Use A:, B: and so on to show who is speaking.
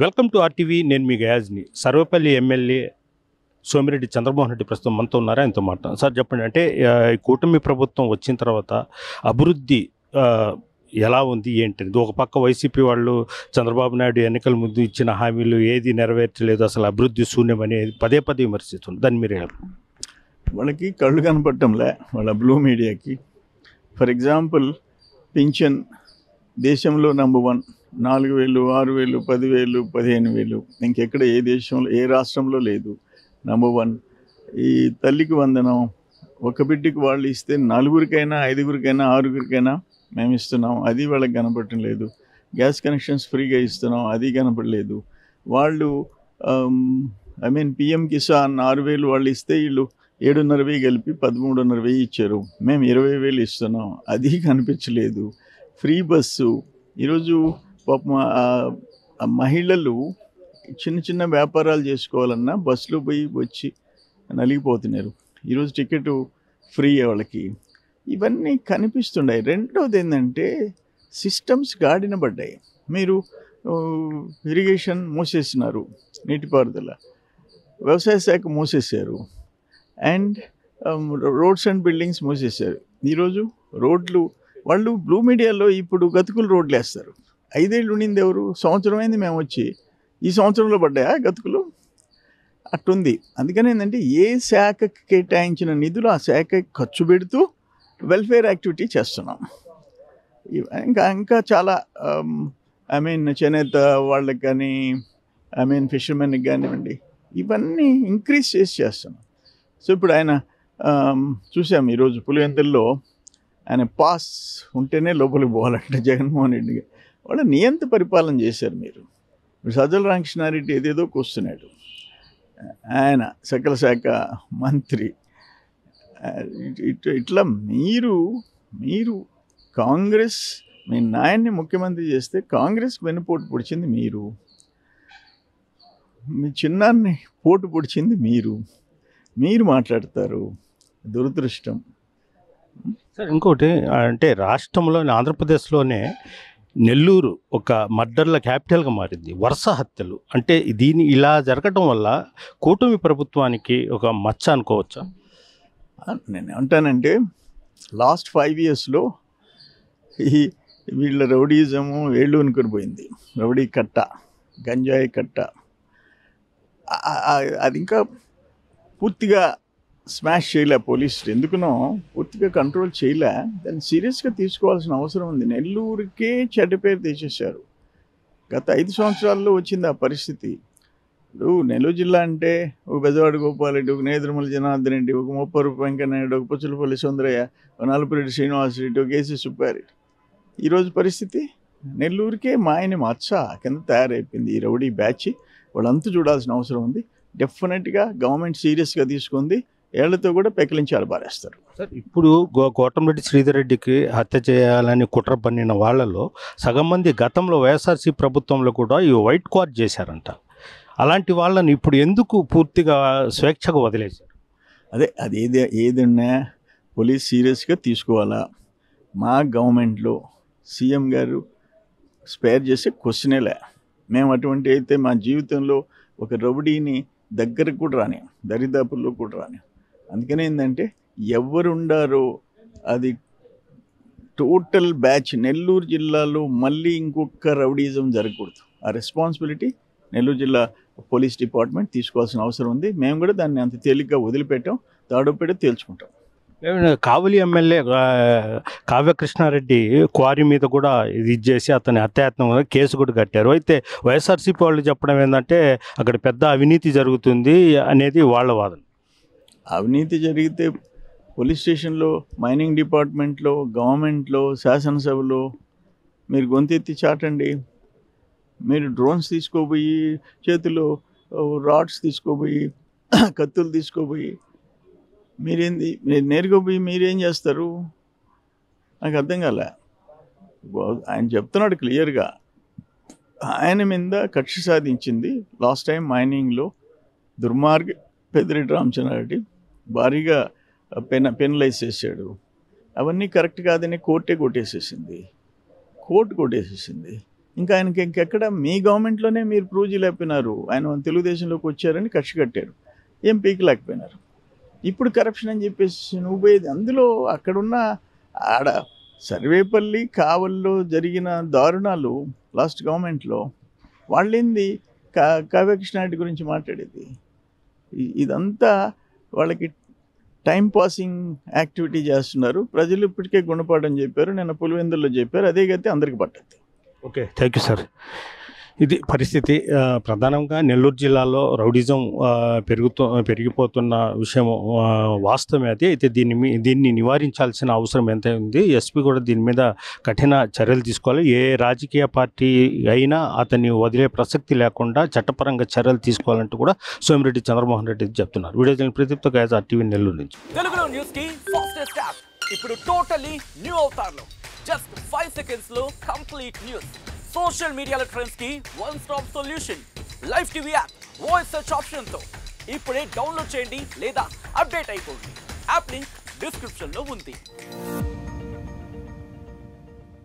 A: Welcome to RTV. నేను మీ గయాజ్ని. Sarvepalli MLA Somireddy Chandramohan Reddy ప్రస్తుతం మనతో ఉన్నారా? ఆయనతో మాట్లాడారు. సార్ చెప్పండి, అంటే ఈ కూటమి ప్రభుత్వం వచ్చిన తర్వాత అభివృద్ధి ఎలా ఉంది ఏంటి? ఒక పక్క వైసీపీ వాళ్ళు చంద్రబాబు నాయుడు ఎన్నికల ముందు ఇచ్చిన హామీలు ఏది నెరవేర్చలేదు, అసలు అభివృద్ధి శూన్యం అనేది పదే పదే విమర్శిస్తుంది. దాన్ని మీరు
B: వాళ్ళకి కళ్ళు కనపడటంలే, వాళ్ళ బ్లూ మీడియాకి. ఫర్ ఎగ్జాంపుల్ పింఛన్ దేశంలో నంబర్ 1, 4,000, 6,000, 10,000, 15,000 ఇంకెక్కడ ఏ దేశంలో ఏ రాష్ట్రంలో లేదు. నంబర్ 1. ఈ తల్లికి వందనం ఒక బిడ్డకి వాళ్ళు ఇస్తే 4గురికైనా 5గురికైనా 6గురికైనా మేము ఇస్తున్నాం, అది వాళ్ళకి కనపడటం లేదు. గ్యాస్ కనెక్షన్స్ ఫ్రీగా ఇస్తున్నాం, అది కనపడలేదు. వాళ్ళు పిఎం కిసాన్ 6,000 వాళ్ళు ఇస్తే వీళ్ళు 7,500 కలిపి 13,500 ఇచ్చారు. మేము 20,000 ఇస్తున్నాం, అది కనిపించలేదు. Free bus. ఈరోజు పాపం మహిళలు చిన్న చిన్న వ్యాపారాలు చేసుకోవాలన్నా బస్సులో పోయి వచ్చి నలిగిపోతున్నారు. ఈరోజు టికెట్ ఫ్రీ వాళ్ళకి. ఇవన్నీ కనిపిస్తున్నాయి. రెండవది ఏంటంటే సిస్టమ్స్ గాడిన పడ్డాయి. మీరు ఇరిగేషన్ మూసేసినారు, నీటిపారుదల, వ్యవసాయ శాఖ మూసేశారు, అండ్ రోడ్స్ అండ్ బిల్డింగ్స్ మూసేశారు. ఈరోజు రోడ్లు వాళ్ళు బ్లూ మీడియాలో ఇప్పుడు గతుకులు రోడ్లు వేస్తారు. 5 ఏళ్ళు ఉండింది ఎవరు? సంవత్సరం అయింది మేము వచ్చి. ఈ సంవత్సరంలో పడ్డాయా గతుకులు? అట్టుంది. అందుకని ఏంటంటే ఏ శాఖకి కేటాయించిన నిధులు ఆ శాఖకి ఖర్చు పెడుతూ వెల్ఫేర్ యాక్టివిటీ చేస్తున్నాం. ఇంకా చాలా చేనేత వాళ్ళకి కానీ ఫిషర్మెన్కి కానివ్వండి, ఇవన్నీ ఇంక్రీజ్ చేస్తున్నాం. సో ఇప్పుడు ఆయన చూసాం ఈరోజు పులివెందుల్లో ఆయన పాస్ ఉంటేనే లోపలికి పోవాలంటే జగన్మోహన్ రెడ్డి వాళ్ళు నియంత పరిపాలన చేశారు. మీరు సజ్జల రామకృష్ణారెడ్డి ఏదేదో కూస్తున్నాడు, ఆయన సకల శాఖ మంత్రి. ఇట్లా మీరు కాంగ్రెస్ మీ నాయన్ని ముఖ్యమంత్రి చేస్తే కాంగ్రెస్కి వెన్నుపోటు పొడిచింది మీరు, మీ చిన్నాన్ని పోటు పొడిచింది మీరు మాట్లాడతారు. దురదృష్టం.
A: సార్ ఇంకోటి అంటే రాష్ట్రంలోని ఆంధ్రప్రదేశ్లోనే నెల్లూరు ఒక మర్డర్ల క్యాపిటల్గా మారింది. వరుస హత్యలు. అంటే దీని ఇలా జరగడం వల్ల కూటమి ప్రభుత్వానికి ఒక మచ్చ అనుకోవచ్చా?
B: నేను ఏమంటానంటే లాస్ట్ 5 yearsలో ఈ వీళ్ళ రౌడీజము వేళ్ళు అనుకుని పోయింది. రౌడీ కట్ట, గంజాయి కట్ట, అది ఇంకా పూర్తిగా స్మాష్ చేయలే పోలీసులు. ఎందుకునో పూర్తిగా కంట్రోల్ చేయలే. దాన్ని సీరియస్గా తీసుకోవాల్సిన అవసరం ఉంది. నెల్లూరుకే చెడ్డ పేరు తెచ్చేశారు. గత 5 సంవత్సరాల్లో వచ్చింది ఆ పరిస్థితి. ఇప్పుడు నెల్లూరు జిల్లా అంటే ఒక బెజవాడ గోపాలరెడ్డి, ఒక నేదురుమల జనార్దన్ రెడ్డి, ఒక మొప్పరూపు వెంకయ్యనాయుడు, ఒక పుచ్చలపల్లి సుందరయ్య, ఒక నలుపురెడ్డి శ్రీనివాసరెడ్డి, ఒక కేసీ సుబ్బారెడ్డి. ఈరోజు పరిస్థితి నెల్లూరుకే మాయని మచ్చ కింద తయారైపోయింది ఈ రౌడీ బ్యాచ్. వాళ్ళంతా చూడాల్సిన అవసరం ఉంది. డెఫినెట్గా గవర్నమెంట్ సీరియస్గా తీసుకుంది. ఏళ్లతో కూడా పెకిలించాలి పారేస్తారు.
A: సార్ ఇప్పుడు కోటంరెడ్డి శ్రీధర్ రెడ్డికి హత్య చేయాలని కుట్ర పన్నిన వాళ్ళలో సగం మంది గతంలో వైఎస్ఆర్సీ ప్రభుత్వంలో కూడా ఈ వైట్ కార్డ్ చేశారంట. అలాంటి వాళ్ళని ఇప్పుడు ఎందుకు పూర్తిగా స్వేచ్ఛగా వదిలేశారు?
B: అది ఏదన్నా పోలీస్ సీరియస్గా తీసుకోవాలా? మా గవర్నమెంట్లో సీఎం గారు స్పేర్ చేసే క్వశ్చనేలే. మేము అటువంటి అయితే మా జీవితంలో ఒక రౌడీని దగ్గరకు కూడా రాని, దరిదాపుల్లో కూడా రాని. అందుకనే ఏంటంటే ఎవరుండారో అది టోటల్ బ్యాచ్ నెల్లూరు జిల్లాలో మళ్ళీ ఇంకొక రౌడీజం జరగకూడదు. ఆ రెస్పాన్సిబిలిటీ నెల్లూరు జిల్లా పోలీస్ డిపార్ట్మెంట్ తీసుకోవాల్సిన అవసరం ఉంది. మేము కూడా దాన్ని అంత తేలిగ్గా వదిలిపెట్టాం. తాడోపేట తేల్చుకుంటాం.
A: కావలి ఎమ్మెల్యే కావ్యకృష్ణారెడ్డి క్వారీ మీద కూడా ఇది చేసి అతని హత్యాయత్నంగా కేసు కూడా కట్టారు. అయితే వైఎస్ఆర్సీపీ వాళ్ళు చెప్పడం ఏంటంటే అక్కడ పెద్ద అవినీతి జరుగుతుంది అనేది వాళ్ళ వాదన.
B: అవినీతి జరిగితే పోలీస్ స్టేషన్లో, మైనింగ్ డిపార్ట్మెంట్లో, గవర్నమెంట్లో, శాసనసభలో మీరు గొంతెత్తి చాటండి. మీరు డ్రోన్స్ తీసుకోబోయి, చేతిలో రాడ్స్ తీసుకోబోయి, కత్తులు తీసుకోబోయి మీరు నేరుగా పోయి మీరేం చేస్తారు? నాకు అర్థం కాలే. ఆయన చెప్తున్నాడు క్లియర్గా, ఆయన మీద కక్ష సాధించింది లాస్ట్ టైం మైనింగ్లో దుర్మార్గ పెద్దిరెడ్డి రామచంద్రారెడ్డి భారీగా పెనలైజ్ చేశాడు. అవన్నీ కరెక్ట్ కాదని కోర్టు కొట్టేసేసింది. ఇంకా ఆయనకి ఇంకెక్కడ మీ గవర్నమెంట్లోనే మీరు ప్రూవ్ చేయలేకపోయినారు. ఆయన తెలుగుదేశంలోకి వచ్చారని కక్ష కట్టారు, ఏం పీకలేకపోయినారు. ఇప్పుడు కరప్షన్ అని చెప్పేసి నువ్వు పోయేది అందులో అక్కడున్న ఆడ సర్వేపల్లి కావల్లో జరిగిన దారుణాలు లాస్ట్ గవర్నమెంట్లో వాళ్ళేంది కావ్యకృష్ణారెడ్డి గురించి మాట్లాడేది. ఇదంతా వాళ్ళకి టైం పాసింగ్ యాక్టివిటీ చేస్తున్నారు. ప్రజలు ఇప్పటికే గుణపాఠం చెప్పారు, నిన్న పులివెందుల్లో చెప్పారు, అదే గతి అందరికి పట్టద్ది.
A: Okay, thank you sir. ఇది పరిస్థితి. ప్రధానంగా నెల్లూరు జిల్లాలో రౌడిజం పెరిగిపోతున్న విషయం వాస్తవమే. అయితే దీన్ని నివారించాల్సిన అవసరం ఎంత ఉంది. ఎస్పీ కూడా దీని మీద కఠిన చర్యలు తీసుకోవాలి. ఏ రాజకీయ పార్టీ అయినా అతన్ని వదిలే ప్రసక్తి లేకుండా చట్టపరంగా చర్యలు తీసుకోవాలంటూ కూడా సోమిరెడ్డి చంద్రమోహన్ రెడ్డి చెప్తున్నారు. వీడియో జర్నలిస్ట్ ప్రదీప్తో గైజ్ RTV నెల్లూరు నుంచి.
C: తెలుగులో న్యూస్ కి ఫాస్టెస్ట్ యాప్ ఇప్పుడు టోటలీ న్యూ అవతార్లో జస్ట్ 5 seconds లో కంప్లీట్ న్యూస్. సోషల్ మీడియాల ట్రెండ్స్ కి one stop solution. Live TV app voice search option తో ఇప్పుడే డౌన్లోడ్ చేయండి లేదా అప్డేట్ అయిపోండి. యాప్ లింక్ డిస్క్రిప్షన్ లో ఉంది.